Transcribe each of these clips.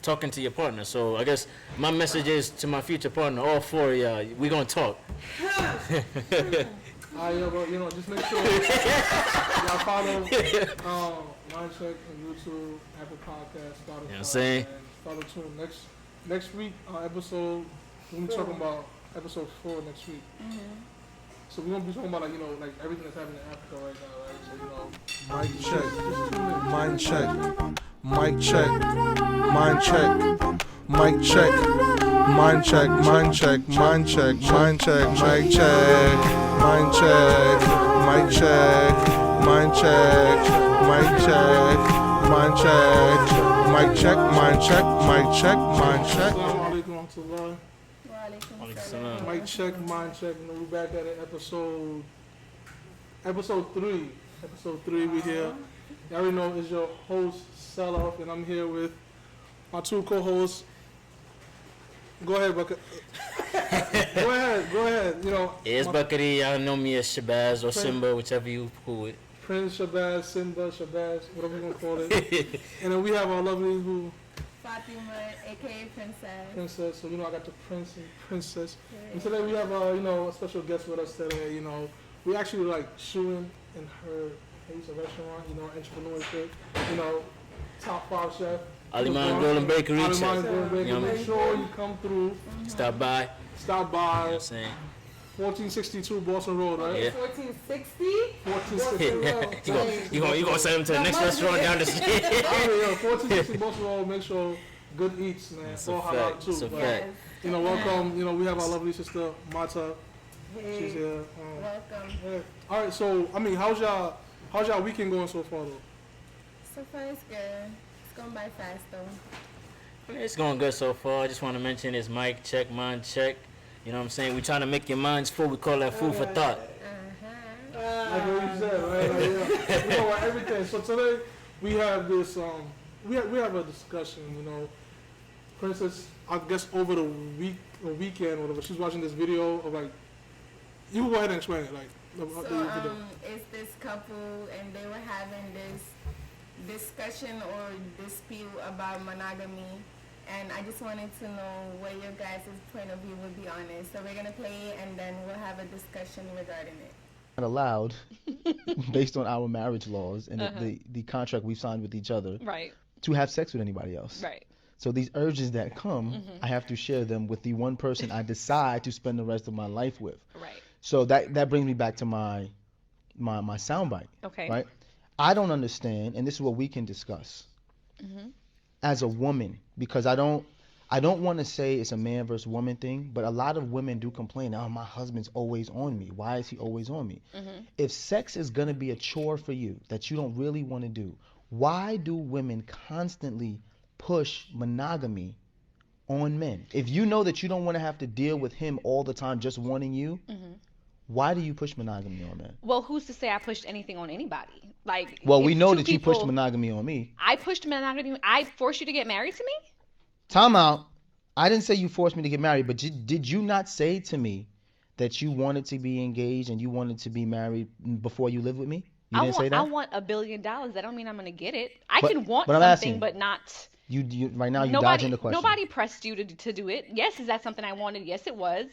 talking to your partner. So I guess my message is to my future partner, all four of y'all, we gonna talk. Just make sure y'all follow MINDCHECK on YouTube, Apple Podcasts, Spotify. You know what I'm saying? And follow tune next week episode. We're talking about episode 4 next week. Mm-hmm. So we're gonna be talking about like everything that's happening in Africa right now, right? So mic check, mic check, mic check, mic check, mic check, mic check, mic check, mic check, mic check, mic check, mic check, mic check, mic check, mic check, mic check, mic check, mic check, mic check. Mic check, mind check. We're back at it. Episode 3. Episode 3. We here. You already know it's your host Salaf, and I'm here with my 2 co-hosts. Go ahead, Bucket. Go ahead. It's Buckety. Y'all know me as Shabazz or Simba, whichever you cool with. Prince Shabazz, Simba, Shabazz, whatever you want to call it. And then we have our lovely who. Fatima, aka Princess. So I got the prince and princess. Yeah. And today we have a special guest with us today. We actually like shooting in her place, a restaurant. Entrepreneurship. Top 5 chef. Aliman Golden Bakery. Make sure you come through. Mm-hmm. Stop by. You know what I'm saying? 1462 Boston Road, right? Yeah. 1460? 1460 You gonna send him to the next restaurant down the street? 1460 Boston Road. Make sure good eats, man. That's all halal too. It's a fact. Welcome. We have our lovely sister Matah. Hey. She's here. Welcome. Yeah. All right. So how's y'all weekend going so far though? So far it's good. It's going by fast though. It's going good so far. I just want to mention it's mic check, mind check. You know what I'm saying? We're trying to make your minds full. We call that food for thought. Like what you said, right? We know everything. So today we have this. We have a discussion. Princess, I guess over the weekend, whatever. She's watching this video of like. You can go ahead and explain it, like. It's this couple, and they were having this discussion or dispute about monogamy. And I just wanted to know what your guys' point of view would be on it. So we're going to play it, and then we'll have a discussion regarding it. Not allowed, based on our marriage laws and the contract we've signed with each other, right, to have sex with anybody else. Right. So these urges that come, I have to share them with the one person I decide to spend the rest of my life with. Right. So that brings me back to my soundbite. Okay. Right. I don't understand, and this is what we can discuss. As a woman, because I don't want to say it's a man versus woman thing, but a lot of women do complain, oh, my husband's always on me. Why is he always on me? If sex is going to be a chore for you that you don't really want to do, why do women constantly push monogamy on men? If you know that you don't want to have to deal with him all the time just wanting you, why do you push monogamy on men? Well, who's to say I pushed anything on anybody? Well, we know that you pushed monogamy on me. I pushed monogamy. I forced you to get married to me? Time out. I didn't say you forced me to get married, but did you not say to me that you wanted to be engaged and you wanted to be married before you lived with me? You didn't say that? I want $1 billion. That don't mean I'm going to get it. I can want something, asking, but not... You right now, you're dodging the question. Nobody pressed you to do it. Yes, is that something I wanted? Yes, it was.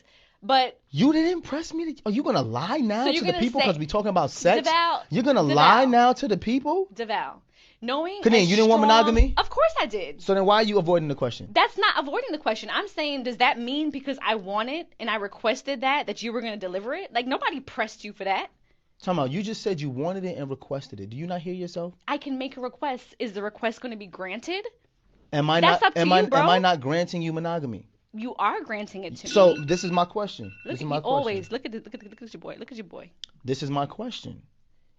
But you didn't press me. Are you gonna lie now to the people because we talking about sex? Devale, you're gonna lie now to the people? Devale, knowing. Khadeen, you didn't want monogamy? Of course I did. So then why are you avoiding the question? That's not avoiding the question. I'm saying, does that mean because I want it and I requested that you were gonna deliver it? Like nobody pressed you for that. Talking about, you just said you wanted it and requested it. Do you not hear yourself? I can make a request. Is the request going to be granted? Am I not granting you monogamy? You are granting it to me. So this is my question. Look at your boy. Look at your boy. This is my question.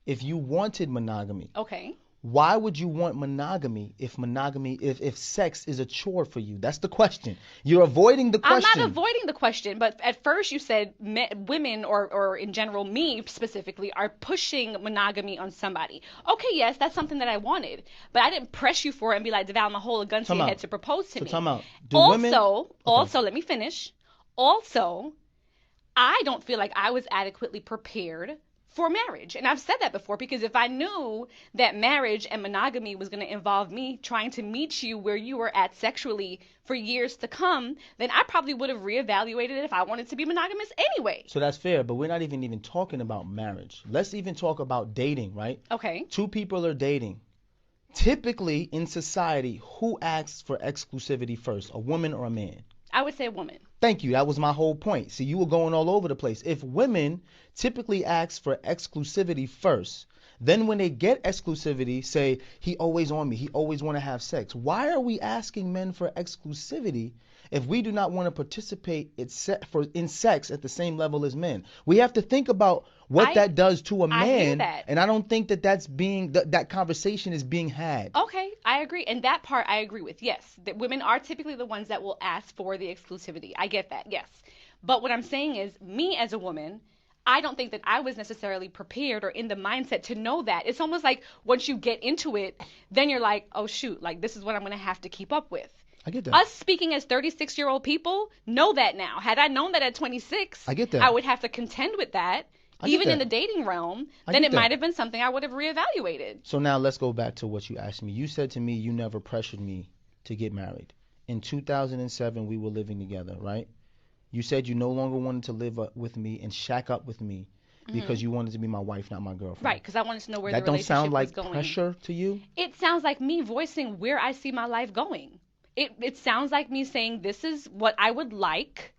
If you wanted monogamy, okay, why would you want monogamy if sex is a chore for you? That's the question. You're avoiding the question. I'm not avoiding the question, but at first you said women or in general me specifically are pushing monogamy on somebody. Okay, yes, that's something that I wanted, but I didn't press you for it and be like, Devale, I'm gonna hold a gun to your head to propose to me. Time out. Also, let me finish. Also, I don't feel like I was adequately prepared for marriage. And I've said that before, because if I knew that marriage and monogamy was going to involve me trying to meet you where you were at sexually for years to come, then I probably would have reevaluated it if I wanted to be monogamous anyway. So that's fair, but we're not even talking about marriage. Let's even talk about dating, right? Okay. Two people are dating. Typically in society, who asks for exclusivity first, a woman or a man? I would say a woman. Thank you. That was my whole point. See, you were going all over the place. If women typically ask for exclusivity first, then when they get exclusivity, say, he always on me, he always want to have sex. Why are we asking men for exclusivity if we do not want to participate in sex at the same level as men? We have to think about what that does to a man. I hear that. And I don't think that conversation is being had. Okay, I agree. And that part I agree with. Yes, that women are typically the ones that will ask for the exclusivity. I get that, yes. But what I'm saying is, me as a woman, I don't think that I was necessarily prepared or in the mindset to know that. It's almost like once you get into it, then you're like, oh shoot, like this is what I'm going to have to keep up with. I get that. Us speaking as 36-year-old people know that now. Had I known that at 26, I get that. I would have to contend with that. Even in the dating realm, then it might have been something I would have reevaluated. So now let's go back to what you asked me. You said to me you never pressured me to get married. In 2007, we were living together, right? You said you no longer wanted to live with me and shack up with me because you wanted to be my wife, not my girlfriend. Right, because I wanted to know where that the relationship was going. That don't sound like pressure to you? It sounds like me voicing where I see my life going. It sounds like me saying, this is what I would like.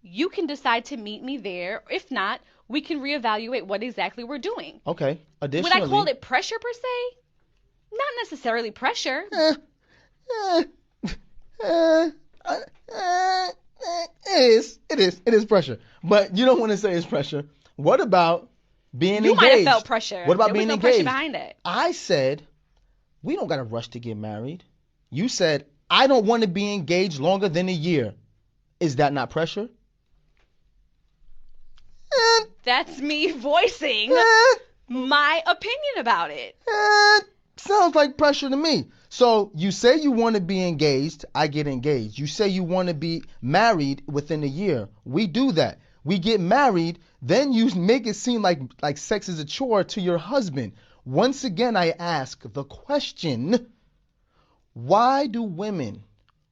You can decide to meet me there. If not, we can reevaluate what exactly we're doing. Okay. Additionally, would I call it pressure per se? Not necessarily pressure. It is pressure. But you don't want to say it's pressure. What about being engaged? You might have felt pressure. What about there being was no engaged? pressure behind it. I said, we don't got to rush to get married. You said, I don't want to be engaged longer than a year. Is that not pressure? That's me voicing my opinion about it. Sounds like pressure to me. So you say you want to be engaged, I get engaged. You say you want to be married within a year. We do that. We get married, then you make it seem like sex is a chore to your husband. Once again, I ask the question, why do women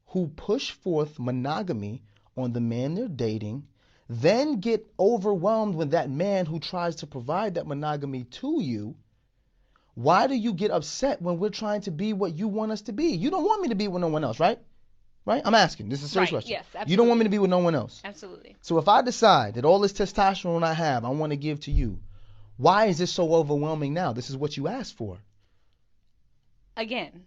who push forth monogamy on the man they're dating then get overwhelmed with that man who tries to provide that monogamy to you? Why do you get upset when we're trying to be what you want us to be? You don't want me to be with no one else, right? Right? I'm asking. This is a serious question. Yes, absolutely. You don't want me to be with no one else. Absolutely. So if I decide that all this testosterone I have, I want to give to you, why is this so overwhelming now? This is what you asked for. Again,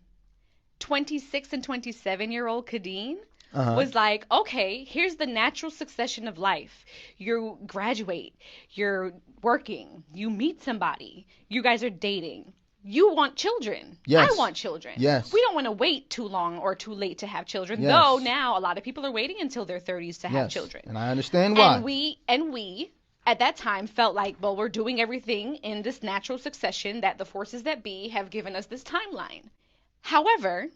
26 and 27-year-old Khadeen was like, okay, here's the natural succession of life. You graduate, you're working, you meet somebody, you guys are dating. You want children. Yes. I want children. Yes. We don't want to wait too long or too late to have children, Yes. though now a lot of people are waiting until their 30s to have Yes. children. And I understand why. And we at that time felt like, well, we're doing everything in this natural succession that the forces that be have given us this timeline. However,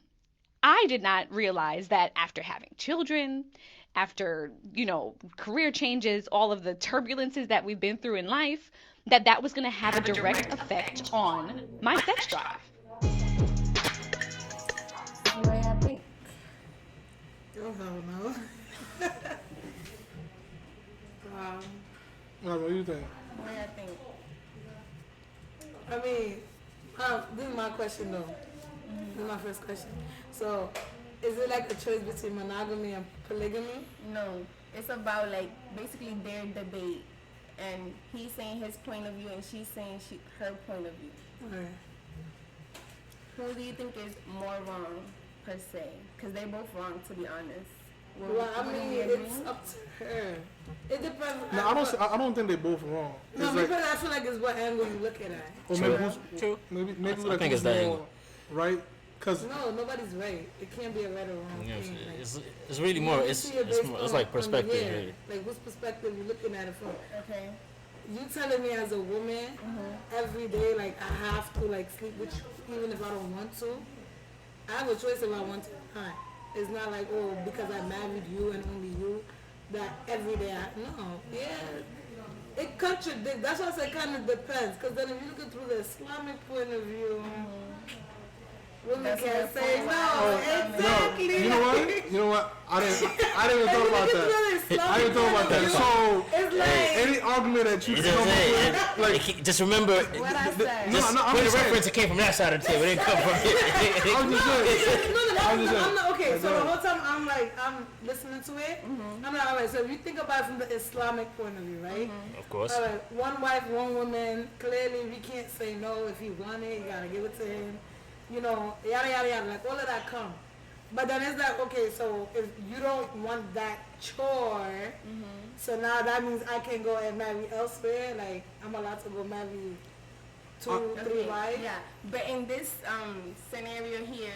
I did not realize that after having children, after, career changes, all of the turbulences that we've been through in life, that was going to have a direct effect on my sex drive. What do you think? Oh, hell no. What do you think? What do you think? I mean, this is my question though. This is my first question. So, is it like a choice between monogamy and polygamy? No, it's about basically their debate, and he's saying his point of view and she's saying her point of view. Okay. Who do you think is more wrong per se? Because they're both wrong, to be honest. Well, I mean, it's up to her. It depends. No, I don't think they're both wrong. No, It's because I feel like it's what angle you look at it. or True. maybe I like think who's it's that more angle. right. Cause No, nobody's right. It can't be a right or wrong Yeah, thing. it's really more. You It's see it based it's on- like on perspective. the- Really. Like, whose perspective you looking at it from? Okay. You telling me as a woman every day, like, I have to sleep with you even if I don't want to. I have a choice if I want to or not. It's not like, because I married you and only you that every day no. Yeah, it contradicts. That's why I say kind of depends. Because then if you look at through the Islamic point of view, women can't say no. Exactly. No, you know what? I didn't even thought about that. I didn't thought about that. So it's like any argument that you come up with, like, just remember, What I said. no, I'm for the just saying. reference, it came from that side of the table. It didn't come from here. I'm just saying. I'm not okay. So the whole time I'm listening to it. I'm like, all right. So if you think about it from the Islamic point of view, right? Of course. All right, one wife, one woman. Clearly, we can't say no. If he want it, you gotta give it to him. You know, yada yada yada. Like all of that come. But then it's like, okay, so if you don't want that chore, so now that means I can go and marry elsewhere. Like I'm allowed to go marry 2, 3 wives. Yeah, but in this scenario here,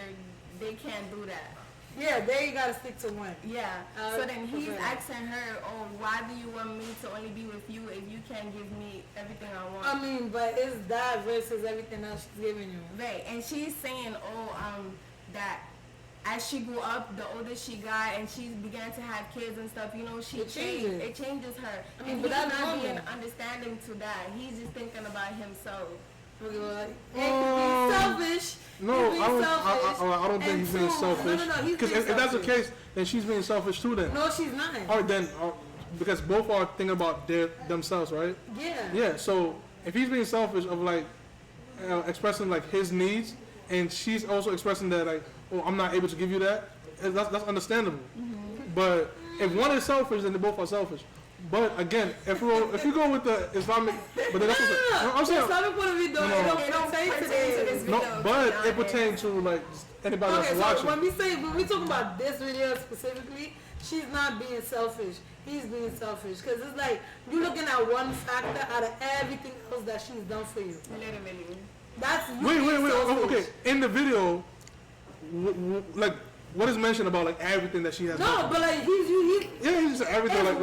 they can't do that. Yeah, they gotta stick to one. Yeah. So then he's okay. asking her, "Oh, why do you want me to only be with you if you can't give me everything I want?" I mean, but it's that versus everything else she's giving you. Right, and she's saying, that as she grew up, the older she got, and she began to have kids and stuff, you know, she It changed. changes. It changes her. I mean, And but he's that's not being normal. understanding to that. He's just thinking about himself. Okay, well, like, it could be selfish. No, He'd be I don't think and he's being two- selfish. No, he's Because being if that's the selfish. case, then she's being selfish too. Then. No, she's not. All right, then, because both are thinking about themselves, right? Yeah. Yeah. So if he's being selfish of like expressing like his needs, and she's also expressing that like, oh, I'm not able to give you that, that's understandable. But if one is selfish, then they both are selfish. But again, if you go with the Islamic, but then that's what I'm The saying. Islamic point of view, though, No. it don't pertain to this. No, but it pertains to like anybody Okay, that's so watching. when we talk about this video specifically, she's not being selfish. He's being selfish. Because it's like, you're looking at one factor out of everything else that she's done for you. Literally. That's you Wait, being selfish. okay. In the video, like, what is mentioned about like everything that she has? No, done? but like, Yeah, he's just everything like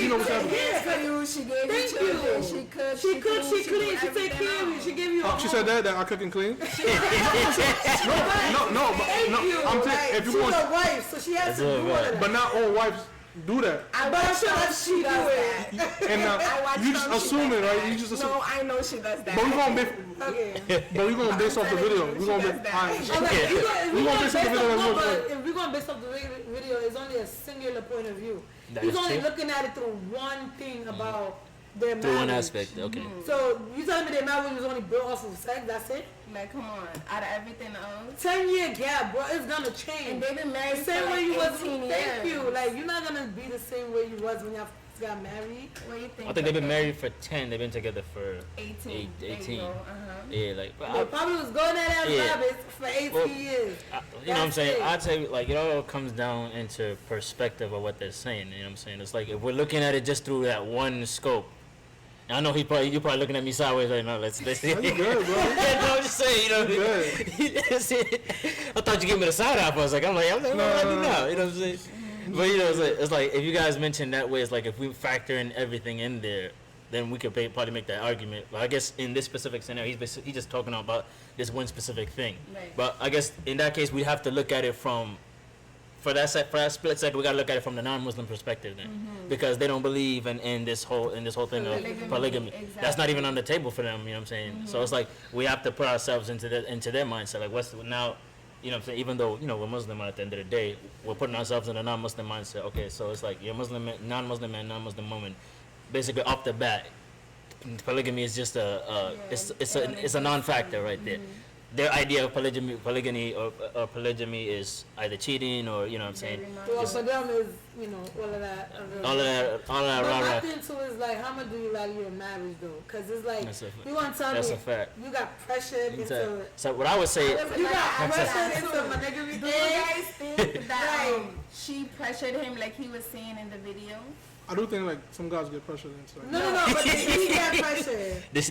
you know what's happening. She gave Thank you children. you. She could. She clean, she do take everything care of you, else. she give you a Oh, she said that I cook and clean. Thank I'm saying if you she's want, a wife, so she has to That's do it, all of right. that. but not all wives do that. But I'm sure that she do it. And you just assuming, right? You just assume. No, I know she does that. But we gonna be, Okay. but we gonna base off the video. We gonna be. does that. Alright. Okay, We gonna base off the video. if we're going to base off the video, it's only a singular point of view. That He's is only true. looking at it through one thing about their Through one marriage. aspect, okay. So you telling me their marriage was only built off of sex? That's it? Like, come on. Out of everything else. 10-year gap, bro. It's gonna And change. they've been married The for same like way you was. 18 years. Thank you. Like you're not gonna be the same way you was when y'all first got married. What do you think? I think they've been married for 10. They've been together for 18. There you 18. go. Yeah, like. but They probably was going at that Yeah. rabbits for 18 Well, years. you know what I'm That's saying? it. I'd say like it all comes down into perspective of what they're saying. You know what I'm saying? It's like if we're looking at it just through that one scope. And I know you're probably looking at me sideways right now. Let's You good, bro? yeah, no, I'm just saying, you know. Good. I thought you gave me the side eye. I was like, what do I do now? You know what I'm saying? But you know, it's like if you guys mention that way, it's like if we factor in everything in there, then we could probably make that argument. But I guess in this specific scenario, he's just talking about this one specific thing. Right. But I guess in that case, we have to look at it from. For that split second, we gotta look at it from the non-Muslim perspective then, because they don't believe in this whole thing of polygamy. Exactly. That's not even on the table for them. You know what I'm saying? So it's like we have to put ourselves into their mindset. Like what's now, you know what I'm saying? Even though we're Muslim at the end of the day, we're putting ourselves in a non-Muslim mindset. Okay, so it's like you're Muslim, non-Muslim man, non-Muslim woman. Basically, off the bat, polygamy is just it's a non-factor right there. Their idea of polygamy or polygyny is either cheating or you know what I'm saying. Well, for them is, all of that. All that But my rah-rah. thing too is like, how much do you value your marriage though? Because it's like, That's a fact. you want to tell That's me a fact. you got pressured into. So what I would say, You got pressured into monogamy. Do you guys think that Right. she pressured him like he was saying in the video? I do think like some guys get pressured into like. No, but he got pressured. did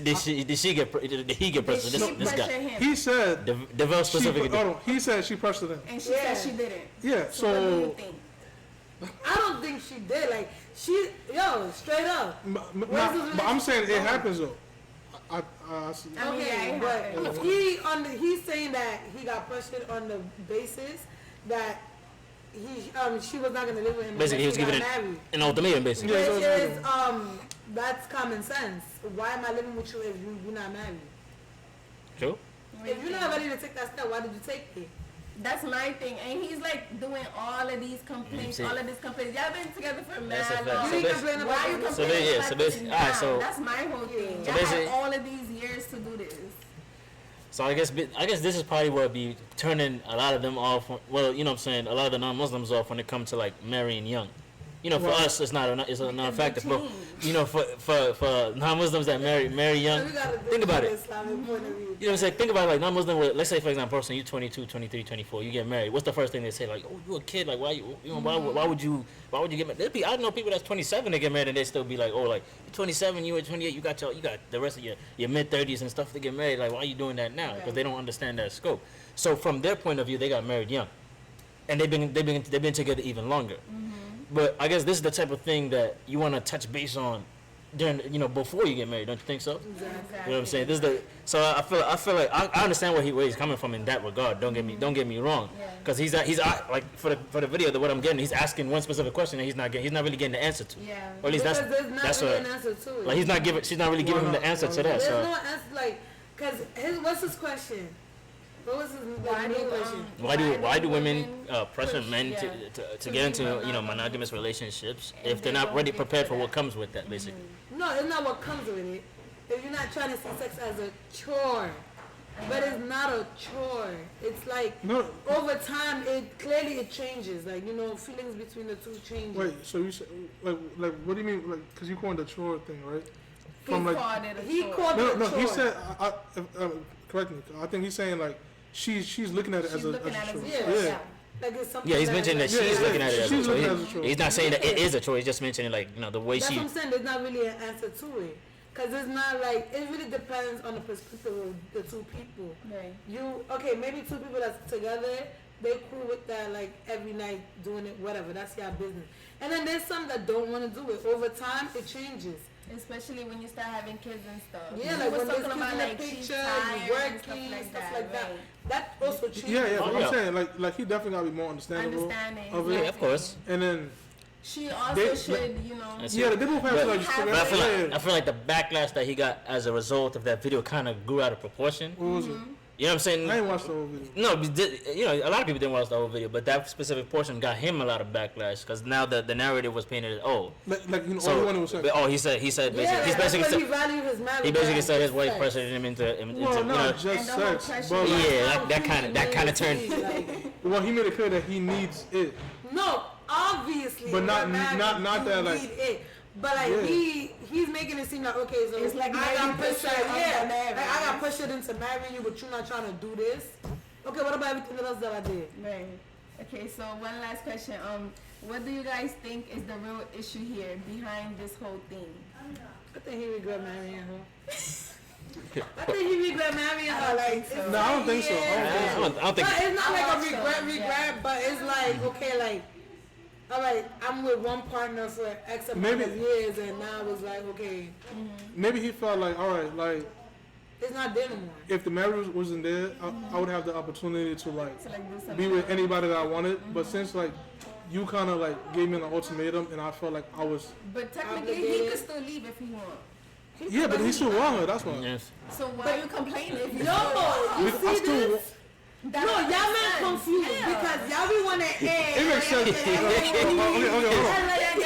he get pressured? Did she This pressure guy, him? He said. Devale specifically. He said she pressured him. And she Yeah. said she didn't. Yeah. So what do you So. think? I don't think she did. Like, straight up. But I'm saying it happens though. I see. I mean, yeah, Okay, it but happened. he's saying that he got pressured on the basis that she was not gonna live with him. Basically, he was unless giving got it married. an ultimatum, basically. Yeah. Which is that's common sense. Why am I living with you if you're not married? True. If you're not ready to take that step, why did you take it? That's my thing, and he's like doing all of these complaints, See. all of these complaints. Y'all been together for That's a mad fact. long. So You basi- complain Why about you it. complaining so about basi- this alright, now? so- That's my whole thing. So Y'all basically- had all of these years to do this. So I guess this is probably what be turning a lot of them off. Well, you know what I'm saying, a lot of the non-Muslims off when it comes to like marrying young. You know, for Right. us, it's not a non-factor. Because But they change. you know, for non-Muslims that marry young, So we gotta do think about from it. an Islamic point of view. You know what I'm saying? Think about it, like non-Muslim. Let's say for example, person you 22, 23, 24, you get married. What's the first thing they say? Like, oh, you a kid? Like, why why would you get married? There'd be, I know people that's 27 that get married and they still be like, oh, like you're 27, you at 28, you got the rest of your mid 30s and stuff to get married. Like, why are you doing that now? Because they don't understand that scope. So from their point of view, they got married young, and they've been together even longer. But I guess this is the type of thing that you want to touch base on during, before you get married. Don't you think so? Exactly. You know what I'm saying? This is so I feel like I understand where he's coming from in that regard. Don't get me wrong. Because he's like for the video, what I'm getting, he's asking one specific question and he's not really getting the answer to. Yeah. Or at least Because there's not that's really what an answer to it. like she's not really giving him the answer to that. There's So no answer, like, cause what's his question? What was his main question? why do women pressure push, men yeah, to get into monogamous relationships if they're not ready prepared for what comes with that, basically? No, it's not what comes with it. If you're not trying to see sex as a chore, but it's not a chore. It's like No. over time, it changes. Like feelings between the two changes. Wait, so you say, like what do you mean? Like, cause you call it the chore thing, right? He From like, called it a He chore. called it no, a chore. he said, correct me. I think he's saying like she's looking at it She's as a looking at it chore. as a Yeah, chore. Yeah. Like it's something. Yeah, he's mentioning that Yeah, she's yeah, looking at it as a she's choice. looking at it as a choice. He's not saying that it is a choice. He's just mentioning like the way That's she. what I'm saying. There's not really an answer to it. Cause it's not like, it really depends on the perspective of the two people. Right. Maybe two people that's together, they cool with that, like every night doing it, whatever. That's your business. And then there's some that don't want to do it. Over time, it changes. Especially when you start having kids and stuff. Yeah, You like was when there's talking kids about in the like she's picture, tired you and working, stuff stuff like that. right. That also changes. Yeah, but Yeah. I'm saying like he definitely gotta be more understandable Understanding. of it. Yeah, of course. And then She also They- should, That's yeah, it. they both have But- like But But yeah. I feel like the backlash that he got as a result of that video kind of grew out of proportion. What was it? You know what I'm saying? I ain't watched the whole video. No, but a lot of people didn't watch the whole video, but that specific portion got him a lot of backlash because now the narrative was painted as all All he wanted was sex. he said basically Yeah, he's basically that's what he said, valued his marriage. he basically on, said his wife sex. pressured him into Well, not just And the whole sex, pressure- but like, yeah, that kind of turned. Like, well, he made it clear that he needs it. no, obviously. But not- we're married, not you that, like- need it. But like Yeah. he's making it seem like, okay, so It's like I got 90% pressured, of yeah, the marriage. like I got pressured into marrying you, but you're not trying to do this. Okay, what about everything else that I did? Right. Okay, so one last question. What do you guys think is the real issue here behind this whole thing? I think he regret marrying her. I think he regret marrying her. Like, think so. it's No, I don't think so. yeah. I don't think. But it's not like I'm a not regret, sure, regret, but it's like, okay, like, all right, I'm with one partner for X amount Maybe- of years, and now it's like, okay, Maybe he felt like, all right, like it's not there no more. if the marriage wasn't there, I would have the opportunity to like To like do something. be with anybody that I wanted. But since like you kind of like gave me an ultimatum, and I felt like I was, But technically, he Obligated. could still leave if he wants. yeah, but he still wrong her. That's why. Yes. So why are you complaining if you No, you I see still. this? No, y'all man confused because y'all be wanna It makes sense. Okay,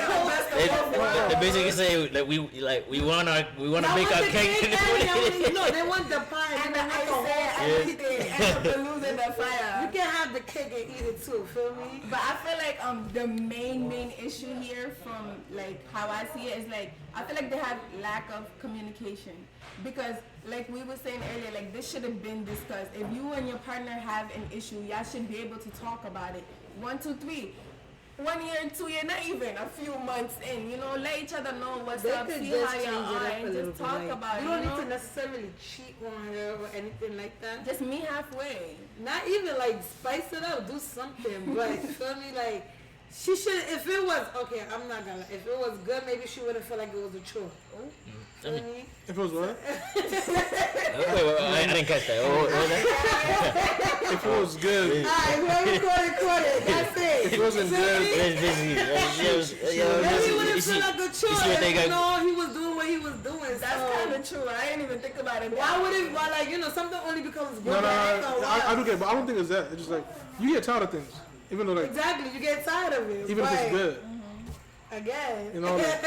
hold on. They basically say that we want to make our cake. No, they want the pie and And they I want the whole said everything end up losing the fire. You can have the cake and eat it too, feel me? But I feel like the main issue here from like how I see it is like I feel like they have lack of communication because like we were saying earlier, like this should have been discussed. If you and your partner have an issue, y'all should be able to talk about it. 1, 2, 3. 1 year, 2 years, not even a few months in, let each other know what's They up, could see just how change y'all it are, up a and little just bit. talk Like, about it. you don't need to necessarily cheat on her or anything like that. Just meet halfway. Not even like spice it up, do something. But feel me, like She should, if it was, okay, I'm not gonna lie. If it was good, maybe she wouldn't feel like it was a chore. I mean, If it was what? wait, I didn't catch that. What was that? If it was good. Alright, whoever caught it. That's it. If it wasn't good. Maybe he wouldn't feel like a chore. You see what they got? No, he was doing what he was doing. That's kind of true. I didn't even think about it. Why would it, why, like, you know, something only becomes good. No, after a while. I do get it, but I don't think it's that. It's just like, you get tired of things. Even though, like, Exactly, you get tired of it. even if it's good. Again. You know, like,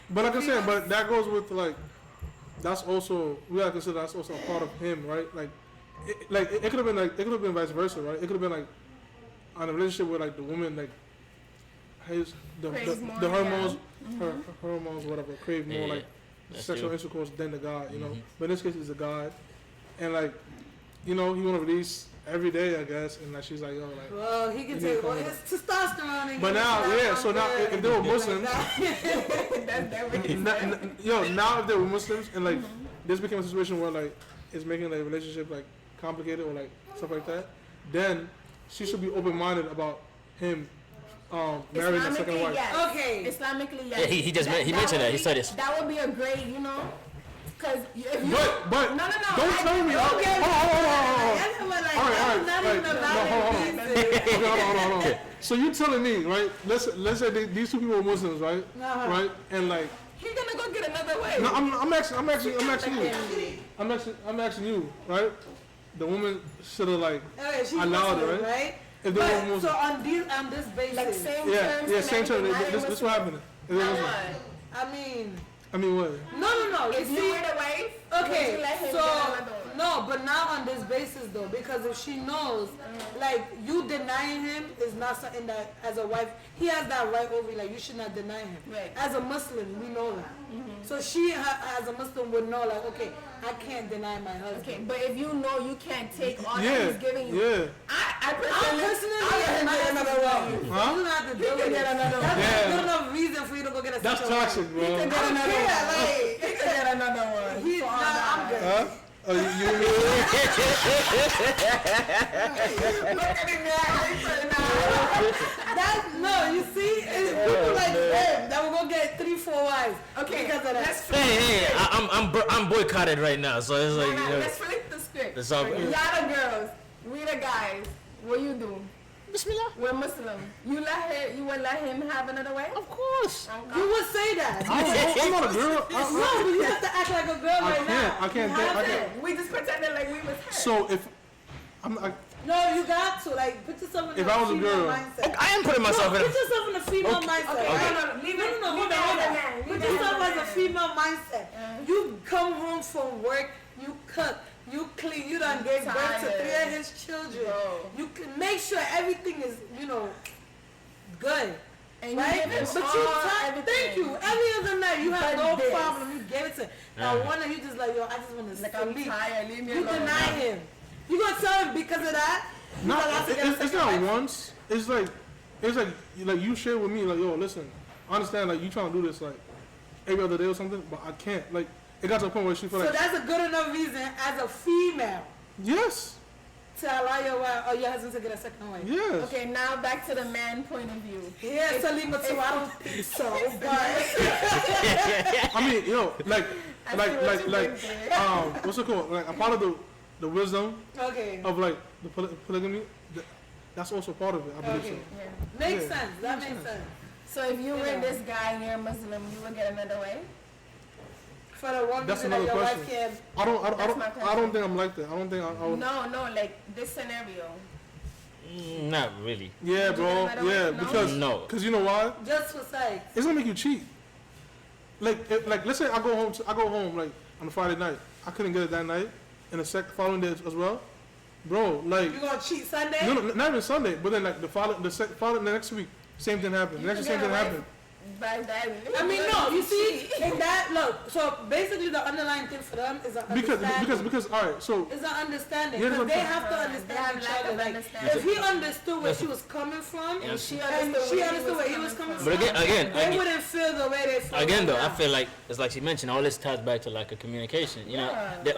but like I said, but that goes with, like, that's also, we gotta consider that's also a part of him, right? Like, it could have been, like, it could have been vice versa, right? It could have been, like, on a relationship where, like, the woman, like, the hormones, her hormones, whatever, crave more, like, sexual intercourse than the guy, you know? But in this case, it's a guy. And, like, you know, he want to release every day, I guess, and like she's like, yo, like. Well, he can take all his testosterone. And but now, yeah. So now, if they were Muslims, now if they were Muslims, and like this became a situation where like it's making like relationship like complicated or like stuff like that, then she should be open-minded about him marrying a second wife. Yes. Okay. Islamically, yes. Yeah, he mentioned that. He said this. That would be a great, you know. Cause if you, but no, don't tell me. Okay. Hold on. So you telling me, right? Let's say these two people are Muslims, right? Right? And like, he's gonna go get another way. no, I'm asking you, right? The woman should have like allowed it, right? If they were Muslims. So on this basis, Like same terms. Yeah, same term. This what happened. I mean what? No. If you were the wife, Okay, would you let him so get another one? no, but not on this basis though, because if she knows, like you denying him is not something that as a wife he has that right over you. Like you should not deny him. Right. As a Muslim, we know that. So she, as a Muslim, would know like, okay, I can't deny my husband. Okay, but if you know you can't take all that he's giving you, Yeah. I I'm personally, personally, I get another one. Huh? You don't have to deal with get it. another That's one. not good enough reason for you to go get a That's second wife. toxic, bro. He could get another one. He could get another one. He, nah, I'm good. Huh? You Look at him No, you see, it's people like him that will go get 3-4 wives. Okay, because of that. let's flip Hey, I'm boycotted right now, so it's like, you know, let's flip the script. it's all. Y'all the girls, we the guys. What you do? Bismillah. We're Muslim. You would let him have another wife? Of course. You would say that. I'm not a girl. No, but you have to act like a girl right now. I can't. We just pretended like we was her. So if No, you got to like put yourself in If the I was a female girl. mindset. I am putting myself No, in. put yourself in the female mindset. Okay, Right? leave Hold it on. as a man. Put Leave it yourself as as a a man. female mindset. You come home from work, you cook, you clean, you done gave birth to 3 of his children. Bro. You can make sure everything is, good. And you Right? give him But you all thank everything. you. Every other night you have But no this. problem. You gave it to him. Now one night you just like, yo, I just want to Like, I'm sleep. tired. Leave me You alone. deny him. You gonna tell him because of that? You not, gonna have to get a it's second not wife? once. It's like you share with me like, yo, listen, I understand like you trying to do this like every other day or something, but I can't. Like it got to a point where she feel So like that's a good enough reason as a female yes, to allow your wife or your husband to get a second wife. yes. Okay, now back to the man point of view. Yeah, Salima too. I don't think so, but I mean, like what you went there. what's it called? Like a part of the wisdom okay. of like the polygamy. That's also part of it. I believe Okay. so. Yeah. Makes Yeah. sense. That makes sense. So if you were this guy and you're a Muslim, you would get another wife? For the one That's reason that another your question. wife can't. That's my I don't think I'm like that. I don't think I would. No, like this scenario. Not really. Yeah, Would you bro. get another Yeah, wife? No? because No. you know why? Just for sex. It's gonna make you cheat. Like let's say I go home like on a Friday night. I couldn't get it that night, and the following day as well, bro. Like You gonna cheat Sunday? no, not even Sunday, but then like the next week, same thing happened. The next week, same thing happened. By that, I mean, no. You see, in that look. So basically, the underlying thing for them is an understanding. Because all right, so It's an understanding Yeah, because that's they what I'm have to They understand have each lack other. of Like, understanding. if he understood where she was coming from, and she and understood she understood where he was coming But from, again, they wouldn't feel the way they feel. Again, right though, I now. feel like it's like she mentioned. All this ties back to like a communication. You know, Yeah.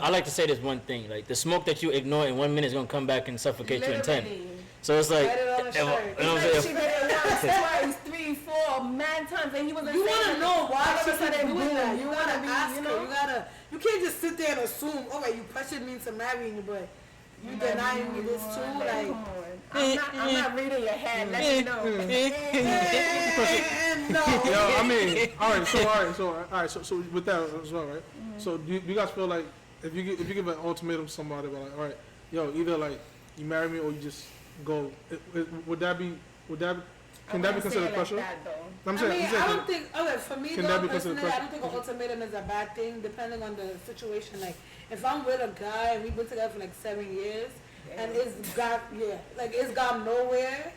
I like to say this one thing: like the smoke that you ignore in 1 minute is gonna come back and suffocate you in 10. Literally. So it's like, Write it on a if- shirt. you know what I'm saying? She did it once. once, twice, 3, 4, mad times, and he wasn't. You want to know why all of a she's sudden, doing boom, that. You you want to wanna be, ask you her. know? You can't just sit there and assume, oh, wait, you pressured me into marrying you, but you denying me this too. Like, come on. I'm not reading your head. Let me know. no. Yo, I mean, all right. So with that as well, right? So do you guys feel like if you give an ultimatum to somebody, but like, all right, yo, either like you marry me or you just go, would that be can that be considered pressure? Like that, though. I'm I saying, mean, I don't think, okay, for me Can though, that be considered personally, I pressure? don't think an ultimatum is a bad thing, depending on the situation. Like, if I'm with a guy and we've been together for like 7 years, and it's gone nowhere,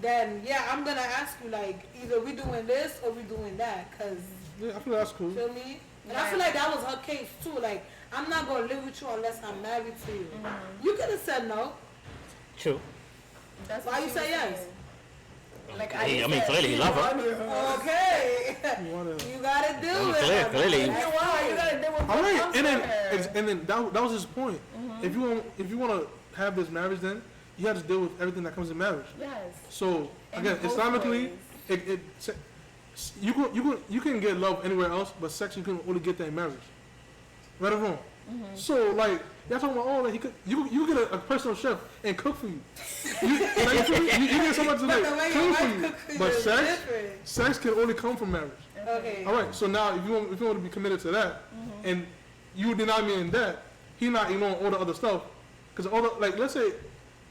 then yeah, I'm gonna ask you like, either we doing this or we doing that, cause, yeah, I feel that's cool. feel me? And I feel like that was her case too, like, I'm not gonna live with you unless I'm married to you. You could have said no. True. That's Why what you she say was yes? saying. Like, I mean, clearly you love her. Okay. You wanna- You gotta deal with it. Clearly. You gotta deal with All right, what and then comes to her. and then that was his point. If you want to have this marriage, then you have to deal with everything that comes in marriage. Yes. So In again, both Islamically, ways. you can get love anywhere else, but sex you can only get that in marriage. Right or wrong? So like y'all talking about, oh, like you get a personal chef and cook for you. You get somebody to But the way like your clean for wife you. cooks for you But is sex different. sex can only come from marriage. Okay. All right. So now if you want to be committed to that, and you deny me in that, he not ignoring all the other stuff, because all the, like, let's say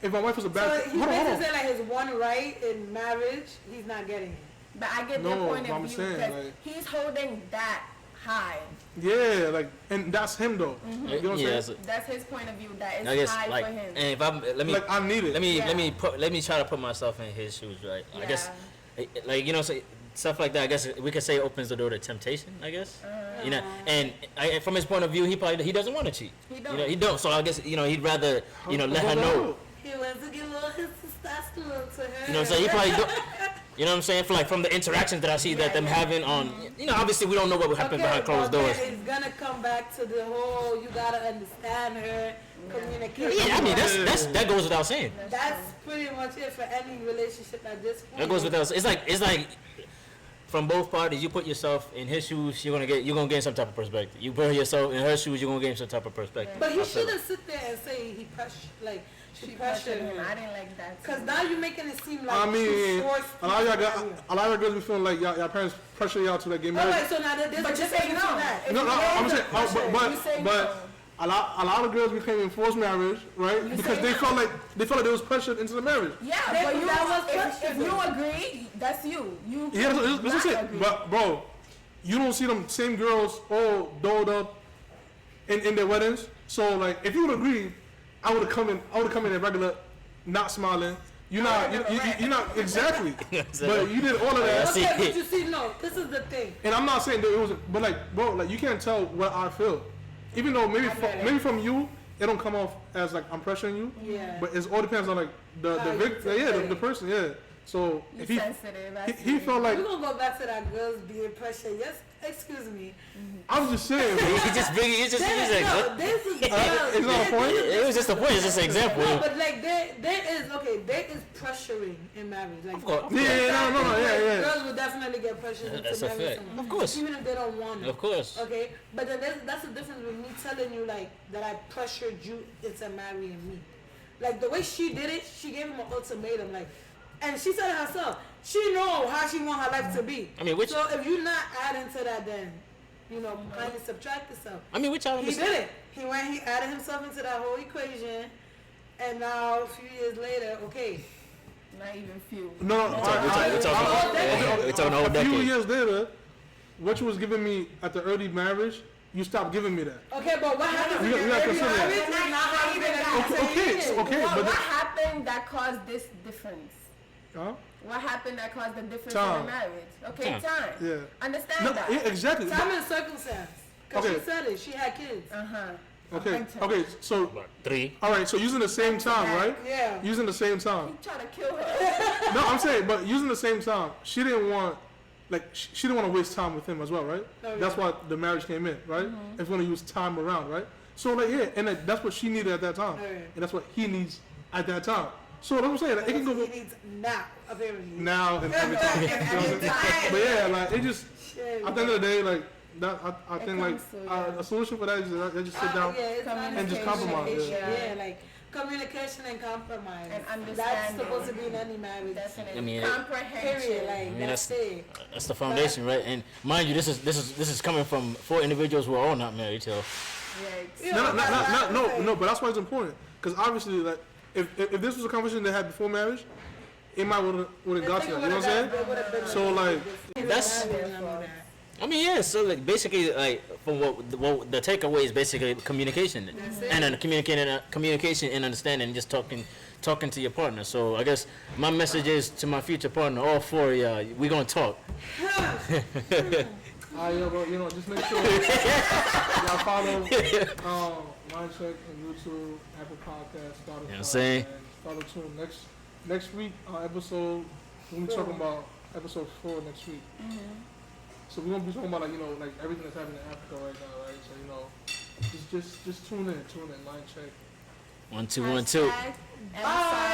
if my wife was a So bad, he's hold on. basically saying like his one right in marriage, he's not getting it. But I get No, their point but I'm of view saying, because like- he's holding that high. Yeah, like, and that's him though. You know what I'm Yeah, saying? That's his point of view. That is I guess high like, for him. and if I'm Like I need it. let me try to put myself in his shoes, right? I guess, like, you know, so stuff like that. I guess we could say opens the door to temptation. I guess, you know, and from his point of view, he doesn't want to cheat. He You know, he don't. So I guess, you know, he'd rather, you know, let her know. He wants to give all his testosterone to her. You know what I'm saying? He probably do. You know what I'm saying? For like from the interactions that I see that them having on, you know, obviously we don't know what would happen behind closed but doors. then it's gonna come back to the whole, you gotta understand her, communication. Yeah, I mean that goes without saying. That's pretty much it for any relationship at this point. That goes without. It's like from both parties. You put yourself in his shoes, you're gonna gain some type of perspective. You put yourself in her shoes, you're gonna gain some type of perspective. But I he feel shouldn't sit there and say he she pressured pressured him. him. I didn't like that. Cause too. now you're making it seem like I mean, she's forced. a lot of y'all girls be feeling like y'all parents pressure y'all to like get married. Alright, so now there's But a just say difference no. in that. If No, you I'm raise saying, the pressure, you say but no. a lot of girls became forced marriage, right? You Because say they no. felt like they was pressured into the marriage. Yeah, That- but you that was if pressure, you though. agree, that's you. You Yeah, that's what I'm not saying. agree. But bro, you don't see them same girls all dolled up in their weddings. So like, if you would agree, I would have come in a regular, not smiling. You're not exactly. But you did all of that. see. Okay, but you see, no, this is the thing. And I'm not saying that it was, but like, bro, like you can't tell what I feel. Even though maybe from you, it don't come off as like I'm pressuring you. Yeah. But it all depends on like the How you victim, take it. the person, yeah. So You if he sensitive. I he see. felt like We're gonna go back to that girls being pressured. Yes, excuse me. I'm just saying, bro. He just This is It's not a point. It was just a point. It's just an example. No, but like there is pressuring in marriage. Like, Of course. Yeah, no, yeah. Girls will definitely get pressured into That's a marrying fact. someone. Of course. Even if they don't want it. Of course. Okay, but then that's the difference with me telling you like that I pressured you into marrying me. Like the way she did it, she gave him an ultimatum. Like, and she said it herself. She know how she want her life to be. I mean, which So if you're not adding to that, then kind of subtract yourself. y'all He did it. He added himself into that whole equation, and now a few years later, okay. Not even few. No, We're talking the whole a few decade. years later, what you was giving me at the early marriage, you stopped giving me that. Okay, but what happens You if gotta you're consider that. married? It's not even even that. Okay, What but happened that caused this difference? huh? What happened that caused the difference Time. in the marriage? Okay, Time. time. Yeah. Understand No, that. yeah, exactly. Time and circumstance. Because Okay. she said it. She had kids. Okay, so About 3. all right, so using the same time, right? Yeah. Using the same time. He tried to kill her. No, I'm saying, but using the same time, she didn't want, like, she didn't want to waste time with him as well, right? Oh, yeah. That's why the marriage came in, right? It's going to use time around, right? So, like, yeah, and like, that's what she needed at that time, Oh, yeah. and that's what he needs at that time. So what I'm saying, like, it can go He needs now, apparently. now and every time. You know what I'm saying? But yeah, like it just Shit, at the end of the day, like that, I think like comes to, yeah. a solution for that is that they just sit down. Yeah, it's not and just compromise, communication. yeah. Yeah, like communication and compromise. And That's understanding. supposed to be in any marriage. Definitely. I mean, Comprehension. Period. Like I mean, that's it. that's the foundation, right? And mind you, this is coming from 4 individuals who are all not married. So Yikes. No, but that's why it's important. Because obviously, like, if this was a conversation they had before marriage, it might would have got to that. You know what I'm saying? So like, that's. I mean, yeah. So like, basically, like, from what the takeaway is basically communication, and then communication and understanding, just talking to your partner. So I guess my message is to my future partner, all 4 of y'all, we gonna talk. But just make sure y'all follow MINDCHECK on YouTube, Apple Podcasts, Spotify. You know what I'm saying? And follow tune next week episode. We're gonna be talking about episode 4 next week. So we're gonna be talking about like everything that's happening in Africa right now, right? So just tune in, MINDCHECK. 1 2 1 2. Bye.